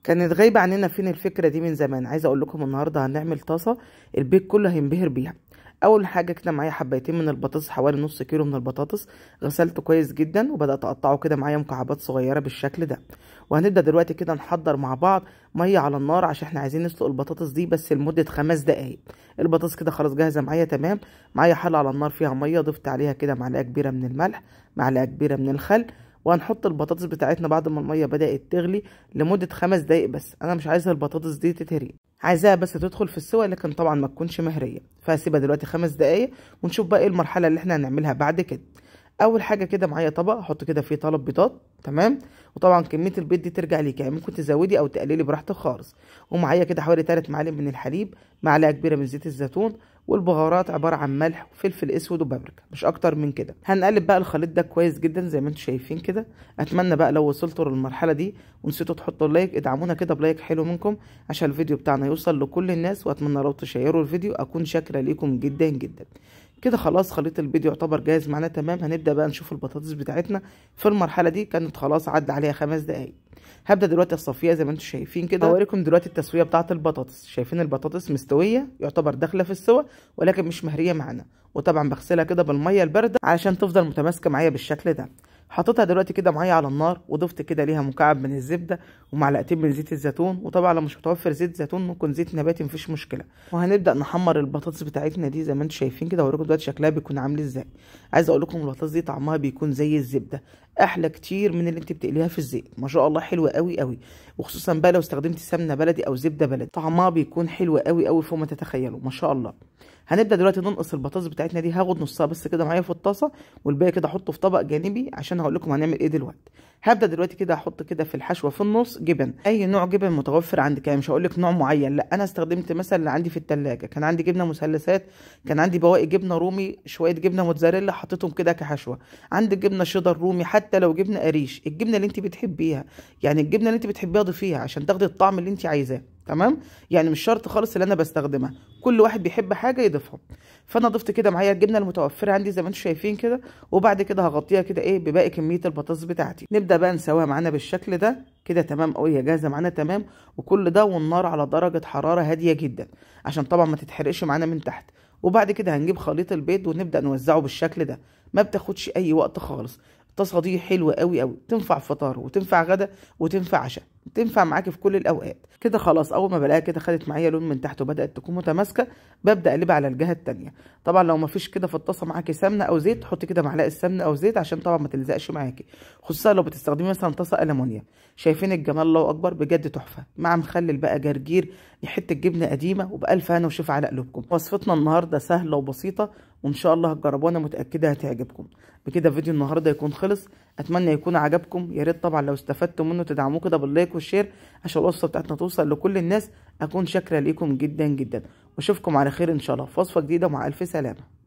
كانت غايبة عننا فين الفكرة دي من زمان. عايزة اقول لكم النهاردة هنعمل طاسة البيت كله هينبهر بيها. اول حاجة كده معايا حبايتين من البطاطس، حوالي نص كيلو من البطاطس، غسلته كويس جدا وبدأت اقطعه كده معايا مكعبات صغيرة بالشكل ده. وهنبدأ دلوقتي كده نحضر مع بعض مية على النار عشان احنا عايزين نسلق البطاطس دي بس لمدة 5 دقايق. البطاطس كده خلاص جاهزة معايا تمام. معايا حلة على النار فيها مية، ضفت عليها كده معلقة كبيرة من الملح، معلقة كبيرة من الخل، وهنحط البطاطس بتاعتنا بعد ما الميه بدأت تغلي لمدة 5 دقايق بس. انا مش عايزة البطاطس دي تتهري، عايزاها بس تدخل في السوا لكن طبعا ما تكونش مهرية. فهسيبها دلوقتي 5 دقايق ونشوف بقى ايه المرحلة اللي احنا هنعملها بعد كده. اول حاجة كده معايا طبق احط كده فيه 3 بيضات تمام. وطبعا كمية البيض دي ترجع ليك، يعني ممكن تزودي او تقللي براحتك خالص. ومعايا كده حوالي 3 معالق من الحليب، معلقة كبيرة من زيت الزيتون، والبهارات عبارة عن ملح وفلفل اسود وبابريكا، مش اكتر من كده. هنقلب بقى الخليط ده كويس جدا زي ما انتم شايفين كده. اتمنى بقى لو وصلتوا للمرحلة دي ونسيتوا تحطوا لايك ادعمونا كده بلايك حلو منكم عشان الفيديو بتاعنا يوصل لكل الناس. واتمنى لو تشيروا الفيديو اكون شاكرة ليكم جدا جدا. كده خلاص خليط البيض يعتبر جاهز معانا تمام. هنبدأ بقى نشوف البطاطس بتاعتنا في المرحلة دي كانت خلاص عدى عليها 5 دقايق. هبدأ دلوقتي اصفيها زي ما انتم شايفين كده. هوريكم دلوقتي التسوية بتاعة البطاطس. شايفين البطاطس مستوية يعتبر داخلة في السوا ولكن مش مهرية معانا. وطبعا بغسلها كده بالمية الباردة علشان تفضل متماسكة معايا بالشكل ده. حطيتها دلوقتي كده معايا على النار وضفت كده ليها مكعب من الزبده ومعلقتين من زيت الزيتون. وطبعا لو مش متوفر زيت زيتون ممكن زيت نباتي مفيش مشكله. وهنبدا نحمر البطاطس بتاعتنا دي زي ما انتم شايفين كده. هوريكم دلوقتي شكلها بيكون عامل ازاي. عايز اقول لكم البطاطس دي طعمها بيكون زي الزبده، احلى كتير من اللي انت بتقليها في الزيت. ما شاء الله حلوه قوي قوي. وخصوصا بقى لو استخدمتي سمنه بلدي او زبده بلدي طعمها بيكون حلو قوي قوي فوق ما تتخيلوا ما شاء الله. هنبدا دلوقتي ننقص البطاطس بتاعتنا دي. هاخد نصها بس كده معايا في الطاسه والباقي كده احطه في طبق جانبي عشان هقول لكم هنعمل ايه دلوقتي. هبدا دلوقتي كده احط كده في الحشوه في النص جبن، اي نوع جبن متوفر عندك. يعني مش هقول لك نوع معين، لا انا استخدمت مثلا اللي عندي في التلاجة. كان عندي جبنه مثلثات، كان عندي بواقي جبنه رومي، شويه جبنه موتزاريلا حطيتهم كده كحشوه، عندك جبنه شيدر رومي، حتى لو جبنه قريش الجبنه اللي انت بتحبيها. يعني الجبنه اللي انت بتحبيها ضيفيها عشان تاخدي الطعم اللي انت عايزاه تمام. يعني مش شرط خالص اللي انا بستخدمها، كل واحد بيحب حاجه يضيفها. فانا ضفت كده معايا الجبنه المتوفره عندي زي ما انتم شايفين كده. وبعد كده هغطيها كده ايه بباقي كميه البطاطس بتاعتي. نبدا بقى نسويها معانا بالشكل ده كده تمام قوي. هي جاهزه معانا تمام. وكل ده والنار على درجه حراره هاديه جدا عشان طبعا ما تتحرقش معانا من تحت. وبعد كده هنجيب خليط البيض ونبدا نوزعه بالشكل ده. ما بتاخدش اي وقت خالص. الطاسه دي حلوه قوي قوي، تنفع فطار وتنفع غدا وتنفع عشاء، تنفع معاكي في كل الاوقات. كده خلاص اول ما بلاقيها كده خدت معايا لون من تحت وبدات تكون متماسكه ببدا اقلبها على الجهه التانيه. طبعا لو ما فيش كده في الطاسه معاكي سمنه او زيت حطي كده معلقه سمنه او زيت عشان طبعا ما تلزقش معاكي، خصوصا لو بتستخدمي مثلا طاسه المونيا. شايفين الجمال؟ الله اكبر بجد تحفه. مع مخلل بقى جرجير حته جبنه قديمه وبالف هنا وشوف على قلوبكم. وصفتنا النهارده سهله وبسيطه وان شاء الله هتجربوها، انا متاكده هتعجبكم. بكده فيديو النهارده يكون خلص. اتمنى يكون عجبكم. يا ريت طبعا لو استفدتوا منه تدعموه كده باللايك والشير عشان الوصفه بتاعتنا توصل لكل الناس. اكون شاكره ليكم جدا جدا واشوفكم على خير ان شاء الله في وصفه جديده. مع الف سلامه.